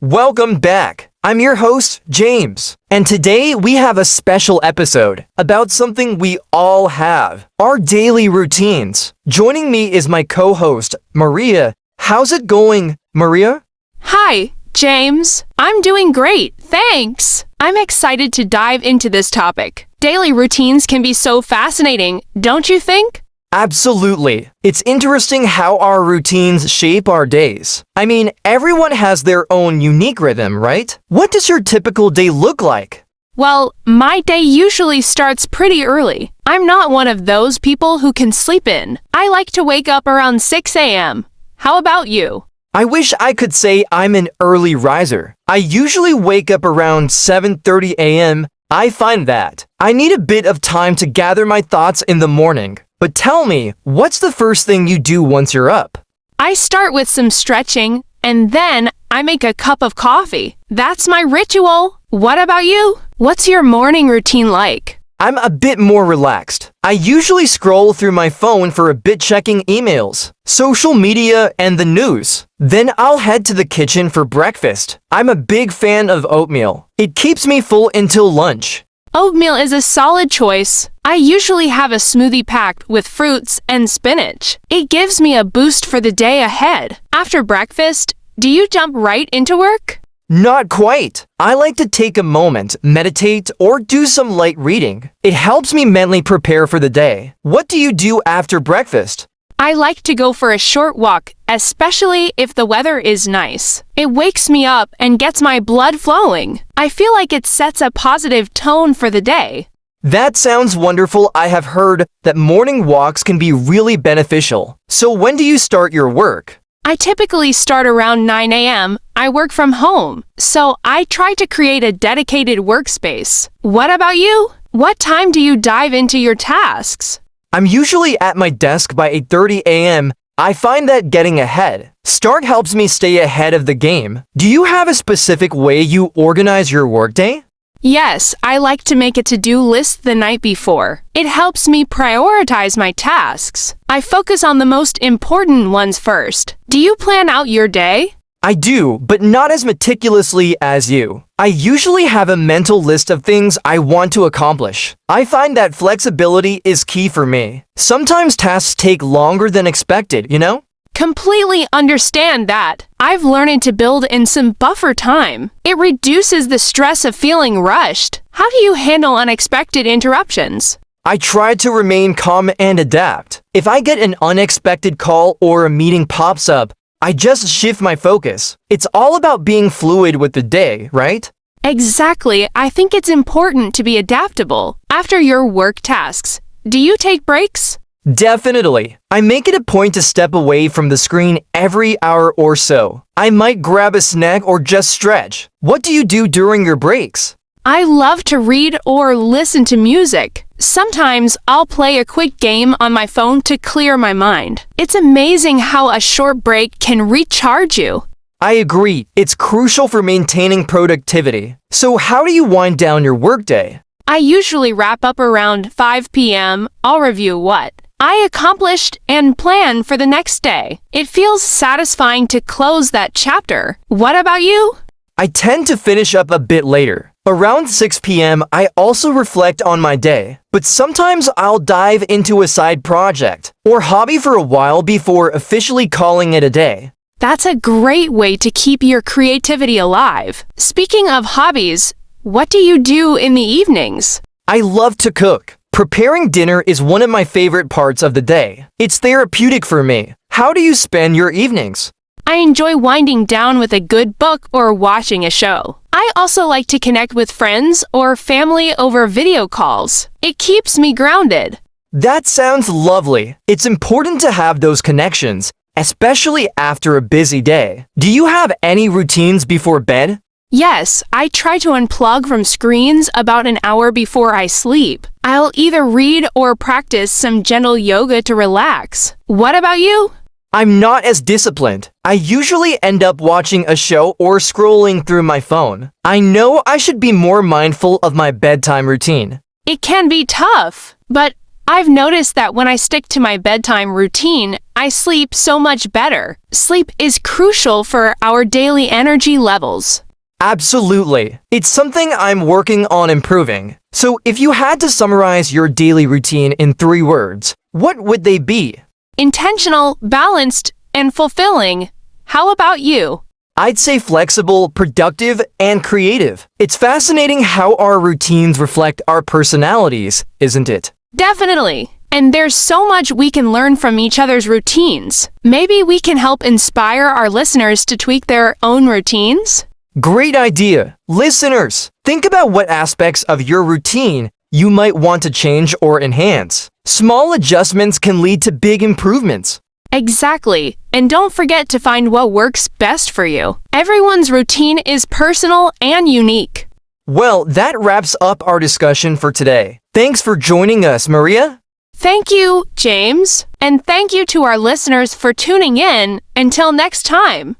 Welcome back. I'm your host, James, and today we have a special episode about something we all have, our daily routines. Joining me is my co-host, Maria. How's it going, Maria? Hi, James. I'm doing great, thanks. I'm excited to dive into this topic. Daily routines can be so fascinating, don't you think? Absolutely. It's interesting how our routines shape our days. I mean, everyone has their own unique rhythm, right? What does your typical day look like? Well, my day usually starts pretty early. I'm not one of those people who can sleep in. I like to wake up around 6 a.m. How about you? I wish I could say I'm an early riser. I usually wake up around 7:30 a.m. I find that I need a bit of time to gather my thoughts in the morning. But tell me, what's the first thing you do once you're up? I start with some stretching, and then I make a cup of coffee. That's my ritual. What about you? What's your morning routine like? I'm a bit more relaxed. I usually scroll through my phone for a bit, checking emails, social media, and the news. Then I'll head to the kitchen for breakfast. I'm a big fan of oatmeal. It keeps me full until lunch. Oatmeal is a solid choice. I usually have a smoothie packed with fruits and spinach. It gives me a boost for the day ahead. After breakfast, do you jump right into work? Not quite. I like to take a moment, meditate, or do some light reading. It helps me mentally prepare for the day. What do you do after breakfast? I like to go for a short walk, especially if the weather is nice. It wakes me up and gets my blood flowing. I feel like it sets a positive tone for the day. That sounds wonderful. I have heard that morning walks can be really beneficial. So when do you start your work? I typically start around 9 a.m. I work from home, so I try to create a dedicated workspace. What about you? What time do you dive into your tasks? I'm usually at my desk by 8:30 a.m. I find that getting ahead start helps me stay ahead of the game. Do you have a specific way you organize your workday? Yes, I like to make a to-do list the night before. It helps me prioritize my tasks. I focus on the most important ones first. Do you plan out your day? I do, but not as meticulously as you. I usually have a mental list of things I want to accomplish. I find that flexibility is key for me. Sometimes tasks take longer than expected, you know? Completely understand that. I've learned to build in some buffer time. It reduces the stress of feeling rushed. How do you handle unexpected interruptions? I try to remain calm and adapt. If I get an unexpected call or a meeting pops up, I just shift my focus. It's all about being fluid with the day, right? Exactly. I think it's important to be adaptable. After your work tasks, do you take breaks? Definitely. I make it a point to step away from the screen every hour or so. I might grab a snack or just stretch. What do you do during your breaks? I love to read or listen to music. Sometimes I'll play a quick game on my phone to clear my mind. It's amazing how a short break can recharge you. I agree. It's crucial for maintaining productivity. So how do you wind down your workday? I usually wrap up around 5 p.m. I'll review what I accomplished and plan for the next day. It feels satisfying to close that chapter. What about you? I tend to finish up a bit later. Around 6 p.m., I also reflect on my day, but sometimes I'll dive into a side project or hobby for a while before officially calling it a day. That's a great way to keep your creativity alive. Speaking of hobbies, what do you do in the evenings? I love to cook. Preparing dinner is one of my favorite parts of the day. It's therapeutic for me. How do you spend your evenings? I enjoy winding down with a good book or watching a show. I also like to connect with friends or family over video calls. It keeps me grounded. That sounds lovely. It's important to have those connections, especially after a busy day. Do you have any routines before bed? Yes, I try to unplug from screens about an hour before I sleep. I'll either read or practice some gentle yoga to relax. What about you? I'm not as disciplined. I usually end up watching a show or scrolling through my phone. I know I should be more mindful of my bedtime routine. It can be tough, but I've noticed that when I stick to my bedtime routine, I sleep so much better. Sleep is crucial for our daily energy levels. Absolutely. It's something I'm working on improving. So if you had to summarize your daily routine in 3 words, what would they be? Intentional, balanced, and fulfilling. How about you? I'd say flexible, productive, and creative. It's fascinating how our routines reflect our personalities, isn't it? Definitely. And there's so much we can learn from each other's routines. Maybe we can help inspire our listeners to tweak their own routines? Great idea. Listeners, think about what aspects of your routine you might want to change or enhance. Small adjustments can lead to big improvements. Exactly. And don't forget to find what works best for you. Everyone's routine is personal and unique. Well, that wraps up our discussion for today. Thanks for joining us, Maria. Thank you, James. And thank you to our listeners for tuning in. Until next time.